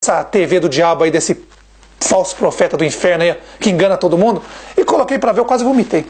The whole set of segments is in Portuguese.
essa TV do diabo aí, desse falso profeta do inferno aí, que engana todo mundo, e coloquei para ver, eu quase vomitei.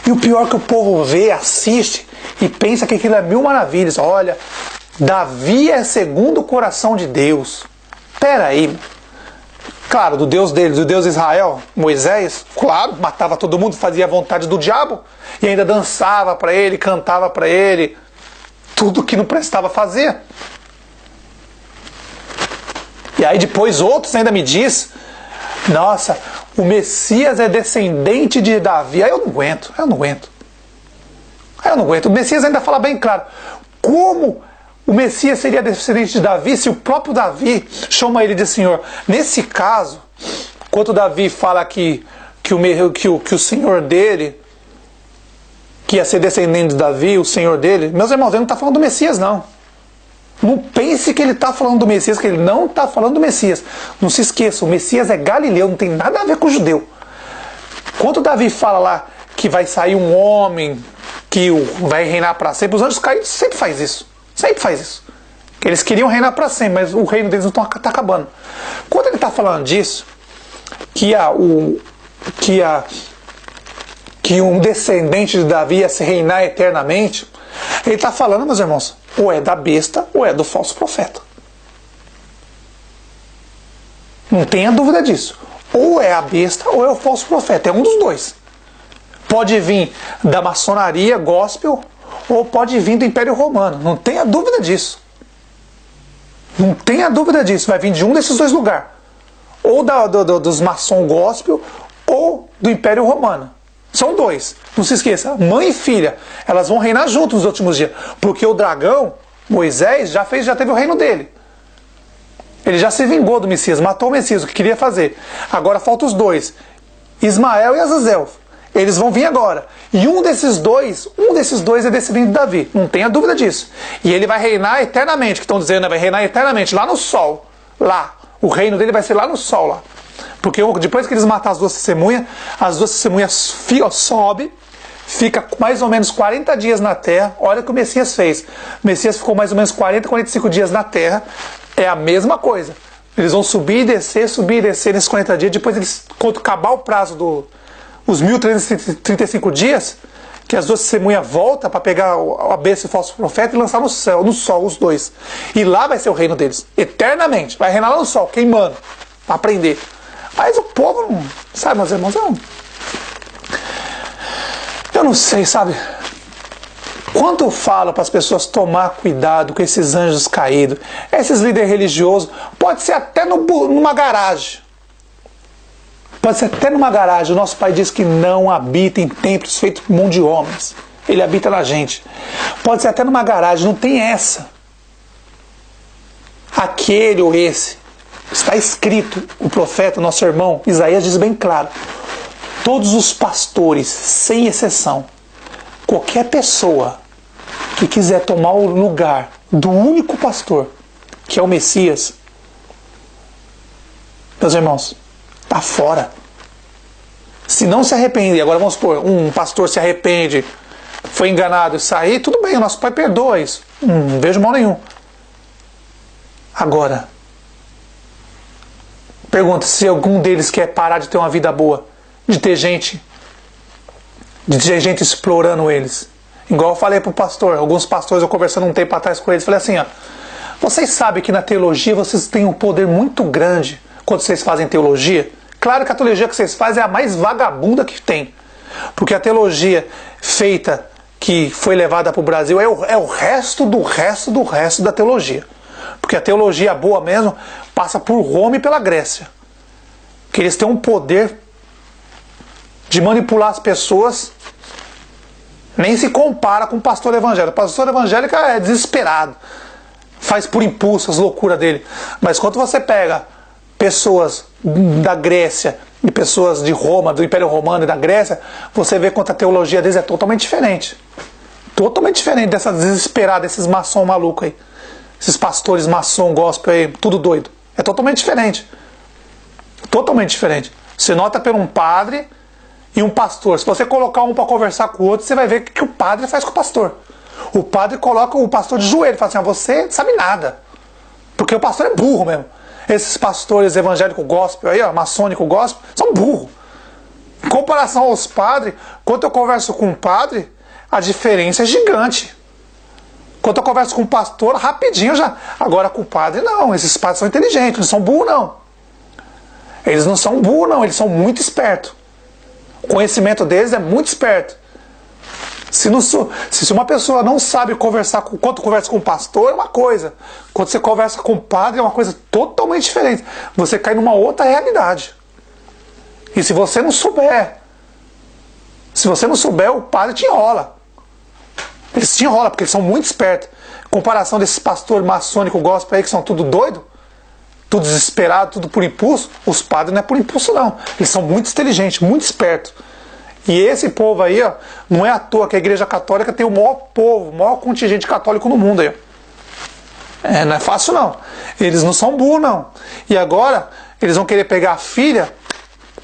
E o pior é que o povo vê, assiste e pensa que aquilo é mil maravilhas. Olha, Davi é segundo o coração de Deus. Pera aí. Claro, do Deus deles, do Deus de Israel, Moisés, claro, matava todo mundo, fazia a vontade do diabo e ainda dançava para ele, cantava para ele, tudo que não prestava fazia. E aí depois outros ainda me diz, nossa, o Messias é descendente de Davi. Aí eu não aguento. O Messias ainda fala bem claro. Como o Messias seria descendente de Davi se o próprio Davi chama ele de Senhor? Nesse caso, quando Davi fala que o Senhor dele, que ia ser descendente de Davi, o Senhor dele, meus irmãos, ele não está falando do Messias, não. Não pense que ele está falando do Messias, que ele não está falando do Messias. Não se esqueça, o Messias é galileu, não tem nada a ver com o judeu. Quando Davi fala lá que vai sair um homem que vai reinar para sempre, os anjos caídos sempre faz isso. Sempre faz isso. Eles queriam reinar para sempre, mas o reino deles não está acabando. Quando ele está falando disso, que um descendente de Davi ia se reinar eternamente, ele está falando, meus irmãos, ou é da besta ou é do falso profeta. Não tenha dúvida disso. Ou é a besta ou é o falso profeta. É um dos dois. Pode vir da maçonaria, gospel, ou pode vir do Império Romano. Não tenha dúvida disso. Não tenha dúvida disso. Vai vir de um desses dois lugares. Ou dos maçom gospel ou do Império Romano. São dois. Não se esqueça, mãe e filha, elas vão reinar juntos nos últimos dias. Porque o dragão, Moisés, já teve o reino dele. Ele já se vingou do Messias, matou o Messias, o que queria fazer. Agora faltam os dois, Ismael e Azazel. Eles vão vir agora. E um desses dois é descendente de Davi. Não tenha dúvida disso. E ele vai reinar eternamente, que estão dizendo, vai reinar eternamente, lá no sol. Lá. O reino dele vai ser lá no sol, lá. Porque depois que eles matam as duas testemunhas sobem, fica mais ou menos 40 dias na terra. Olha o que o Messias fez. O Messias ficou mais ou menos 45 dias na terra. É a mesma coisa. Eles vão subir e descer nesses 40 dias. Depois, quando acabar o prazo os 1335 dias, que as duas testemunhas voltam para pegar a besta e o falso profeta e lançar no sol, os dois. E lá vai ser o reino deles. Eternamente. Vai reinar lá no sol, queimando. Para aprender. Mas o povo não... Sabe, meus irmãos? Eu não sei, sabe? Quando eu falo para as pessoas tomar cuidado com esses anjos caídos, esses líderes religiosos, pode ser até numa garagem. Pode ser até numa garagem. O nosso Pai diz que não habita em templos feitos por mão de homens. Ele habita na gente. Pode ser até numa garagem, não tem essa. Aquele ou esse. Está escrito, o profeta, nosso irmão Isaías diz bem claro, todos os pastores, sem exceção, qualquer pessoa que quiser tomar o lugar do único pastor, que é o Messias, meus irmãos, está fora. Se não se arrepende, agora vamos supor, um pastor se arrepende, foi enganado e sair, tudo bem, o nosso Pai perdoa isso, não vejo mal nenhum. Agora, pergunta se algum deles quer parar de ter uma vida boa, de ter gente explorando eles. Igual eu falei para o pastor, alguns pastores, eu conversando um tempo atrás com eles, falei assim, ó, vocês sabem que na teologia vocês têm um poder muito grande quando vocês fazem teologia? Claro que a teologia que vocês fazem é a mais vagabunda que tem. Porque a teologia feita, que foi levada para o Brasil, é o resto da teologia. Porque a teologia boa mesmo passa por Roma e pela Grécia. Que eles têm um poder de manipular as pessoas, nem se compara com o pastor evangélico. O pastor evangélico é desesperado, faz por impulso as loucuras dele. Mas quando você pega pessoas da Grécia e pessoas de Roma, do Império Romano e da Grécia, você vê quanto a teologia deles é totalmente diferente. Totalmente diferente dessa desesperada, desses maçom malucos aí. Esses pastores maçom, gospel aí, tudo doido. É totalmente diferente. Totalmente diferente. Você nota por um padre e um pastor. Se você colocar um para conversar com o outro, você vai ver o que o padre faz com o pastor. O padre coloca o pastor de joelho e fala assim, você não sabe nada. Porque o pastor é burro mesmo. Esses pastores evangélicos gospel aí, ó, maçônico gospel, são burros. Em comparação aos padres, quando eu converso com um padre, a diferença é gigante. Quando eu converso com um pastor, rapidinho já. Agora com o padre, não. Esses padres são inteligentes, não são burros, não. Eles não são burros, não. Eles são muito espertos. O conhecimento deles é muito esperto. Se uma pessoa não sabe conversar, quando conversa com um pastor, é uma coisa. Quando você conversa com um padre, é uma coisa totalmente diferente. Você cai numa outra realidade. E se você não souber, o padre te enrola. Eles te enrolam, porque eles são muito espertos. Em comparação desses pastores maçônicos gospel aí, que são tudo doido, tudo desesperado, tudo por impulso, os padres não é por impulso, não. Eles são muito inteligentes, muito espertos. E esse povo aí, ó, não é à toa que a Igreja Católica tem o maior povo, o maior contingente católico no mundo aí. Não é fácil, não. Eles não são burros, não. E agora, eles vão querer pegar a filha,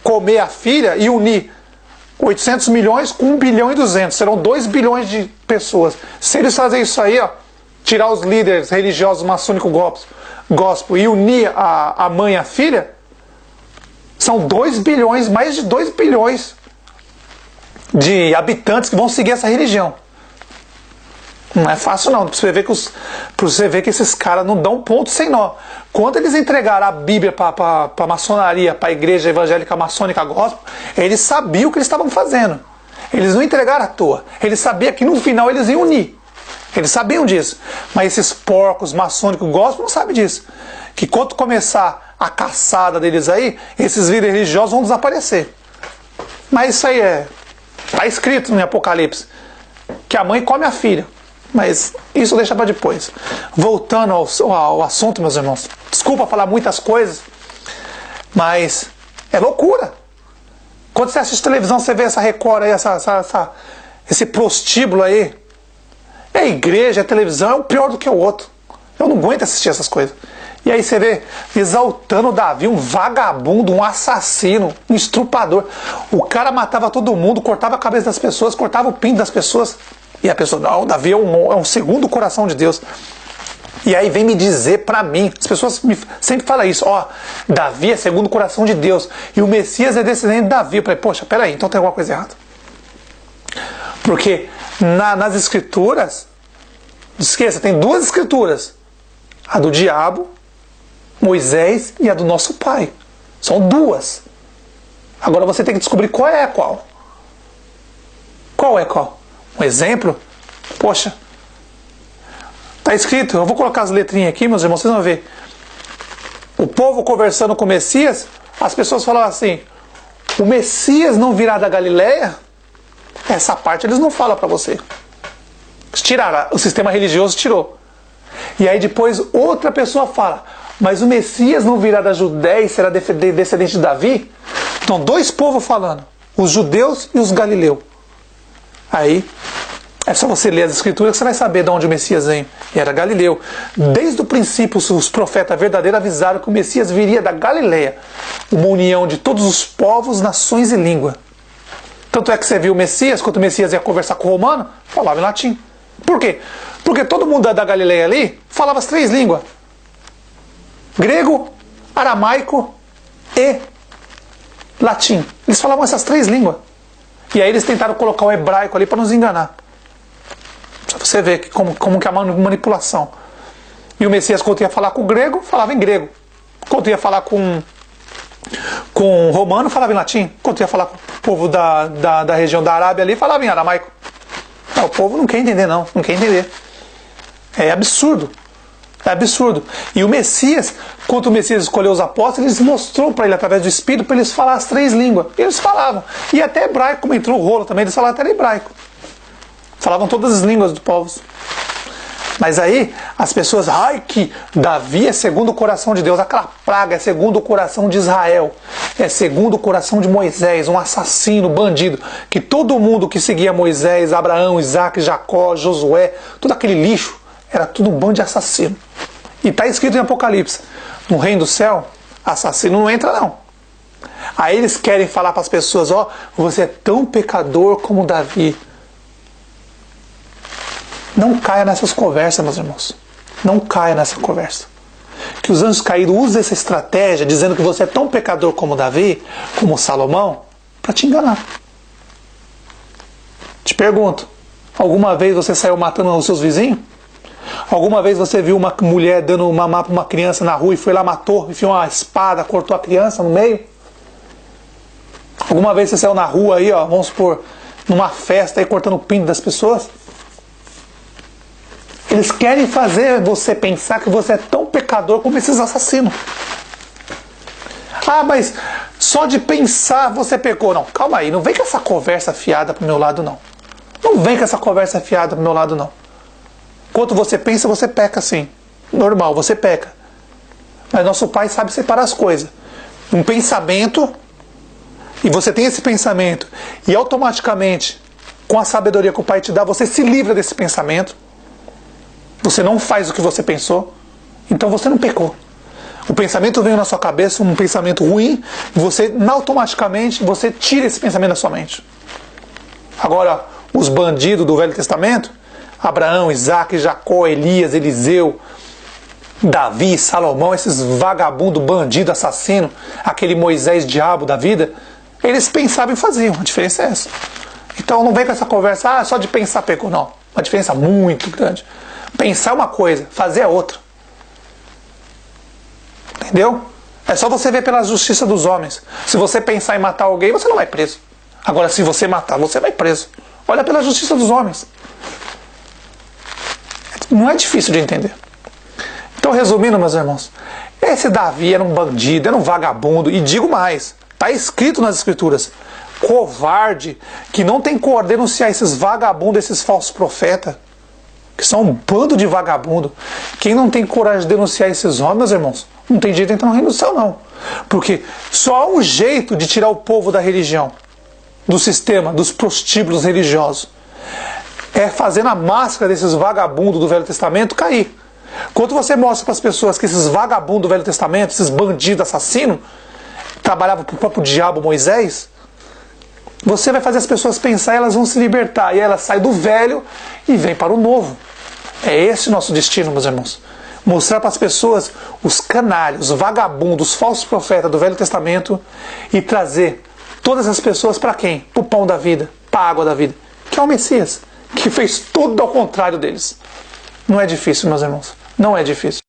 comer a filha e unir 800 milhões com 1 bilhão e 200. Serão 2 bilhões de pessoas. Se eles fazerem isso aí, ó, tirar os líderes religiosos maçônicos gospel e unir a mãe e a filha, são 2 bilhões, mais de 2 bilhões de habitantes que vão seguir essa religião. Não é fácil, não. Pra você ver que esses caras não dão ponto sem nó. Quando eles entregaram a Bíblia para a maçonaria, para a igreja evangélica maçônica gospel, eles sabiam o que eles estavam fazendo. Eles não entregaram à toa. Eles sabiam que no final eles iam unir. Eles sabiam disso. Mas esses porcos maçônicos gospel não sabem disso. Que quando começar a caçada deles aí, esses líderes religiosos vão desaparecer. Mas isso aí está escrito no Apocalipse. Que a mãe come a filha. Mas isso deixa para depois. Voltando ao assunto, meus irmãos. Desculpa falar muitas coisas, mas é loucura. Quando você assiste televisão, você vê essa Record aí, esse prostíbulo aí. É igreja, é televisão, é um pior do que o outro. Eu não aguento assistir essas coisas. E aí você vê exaltando Davi, um vagabundo, um assassino, um estrupador. O cara matava todo mundo, cortava a cabeça das pessoas, cortava o pinto das pessoas. E a pessoa, não, Davi é um segundo coração de Deus. E aí vem me dizer pra mim, as pessoas sempre falam isso, ó, Davi é segundo coração de Deus, e o Messias é descendente de Davi. Eu falei, poxa, peraí, então tem alguma coisa errada. Porque nas escrituras, esqueça, tem 2 escrituras, a do diabo, Moisés, e a do nosso pai. São 2. Agora você tem que descobrir qual é qual. Qual é qual? Um exemplo? Poxa, está escrito, eu vou colocar as letrinhas aqui, meus irmãos, vocês vão ver. O povo conversando com o Messias, as pessoas falavam assim, o Messias não virá da Galileia? Essa parte eles não falam para você. Tiraram, o sistema religioso tirou. E aí depois outra pessoa fala, mas o Messias não virá da Judéia e será descendente de Davi? Então 2 povos falando, os judeus e os galileus. Aí, é só você ler as escrituras que você vai saber de onde o Messias vem. E era Galileu. Desde o princípio, os profetas verdadeiros avisaram que o Messias viria da Galileia. Uma união de todos os povos, nações e língua. Tanto é que você viu o Messias, quando o Messias ia conversar com o romano, falava em latim. Por quê? Porque todo mundo da Galileia ali falava as 3 línguas. Grego, aramaico e latim. Eles falavam essas 3 línguas. E aí eles tentaram colocar o hebraico ali para nos enganar. Pra você ver como que é a manipulação. E o Messias, quando ia falar com o grego, falava em grego. Quando ia falar com o romano, falava em latim. Quando ia falar com o povo da região da Arábia ali, falava em aramaico. O povo não quer entender, não. Não quer entender. É absurdo. É absurdo. E o Messias, quando o Messias escolheu os apóstolos, ele mostrou para ele, através do Espírito, para eles falar as 3 línguas. E eles falavam. E até hebraico, como entrou o rolo também, eles falavam até hebraico. Falavam todas as línguas dos povos. Mas aí, as pessoas, ai que Davi é segundo o coração de Deus, aquela praga é segundo o coração de Israel, é segundo o coração de Moisés, um assassino, bandido, que todo mundo que seguia Moisés, Abraão, Isaac, Jacó, Josué, todo aquele lixo, era tudo um bando de assassino. E está escrito em Apocalipse, no reino do céu, assassino não entra não. Aí eles querem falar para as pessoas, ó, você é tão pecador como Davi. Não caia nessas conversas, meus irmãos. Não caia nessa conversa. que os anjos caídos usam essa estratégia, dizendo que você é tão pecador como Davi, como Salomão, para te enganar. Te pergunto, alguma vez você saiu matando os seus vizinhos? Alguma vez você viu uma mulher dando mamar para uma criança na rua e foi lá, matou, enfiou uma espada, cortou a criança no meio? Alguma vez você saiu na rua aí, ó, vamos supor, numa festa aí, cortando o pinto das pessoas? Eles querem fazer você pensar que você é tão pecador como esses assassinos. Ah, mas só de pensar você pecou. Não, calma aí, não vem com essa conversa fiada pro meu lado, não. Não vem com essa conversa fiada pro meu lado, não. Enquanto você pensa, você peca sim. Normal, você peca. Mas nosso Pai sabe separar as coisas. Um pensamento, e você tem esse pensamento, e automaticamente, com a sabedoria que o Pai te dá, você se livra desse pensamento. Você não faz o que você pensou, então você não pecou. O pensamento veio na sua cabeça, um pensamento ruim, e você automaticamente você tira esse pensamento da sua mente. Agora, os bandidos do Velho Testamento, Abraão, Isaac, Jacó, Elias, Eliseu, Davi, Salomão, esses vagabundos, bandido, assassino, aquele Moisés diabo da vida, eles pensavam e faziam, a diferença é essa. Então não vem com essa conversa, só de pensar pecou, não. Uma diferença muito grande. Pensar é uma coisa, fazer é outra. Entendeu? É só você ver pela justiça dos homens. Se você pensar em matar alguém, você não vai preso. Agora, se você matar, você vai preso. Olha pela justiça dos homens. Não é difícil de entender. Então, resumindo, meus irmãos, esse Davi era um bandido, era um vagabundo, e digo mais, está escrito nas Escrituras, covarde, que não tem cor de denunciar esses vagabundos, esses falsos profetas, que são um bando de vagabundo. Quem não tem coragem de denunciar esses homens, meus irmãos, não tem jeito de entrar no reino do céu, não. Porque só há um jeito de tirar o povo da religião, do sistema, dos prostíbulos religiosos. É fazendo a máscara desses vagabundos do Velho Testamento cair. Quando você mostra para as pessoas que esses vagabundos do Velho Testamento, esses bandidos assassinos, trabalhavam para o próprio diabo Moisés, você vai fazer as pessoas pensar e elas vão se libertar. E elas saem do velho e vêm para o novo. É esse o nosso destino, meus irmãos. Mostrar para as pessoas os canalhos, os vagabundos, os falsos profetas do Velho Testamento e trazer todas as pessoas para quem? Para o pão da vida, para a água da vida, que é o Messias, que fez tudo ao contrário deles. Não é difícil, meus irmãos. Não é difícil.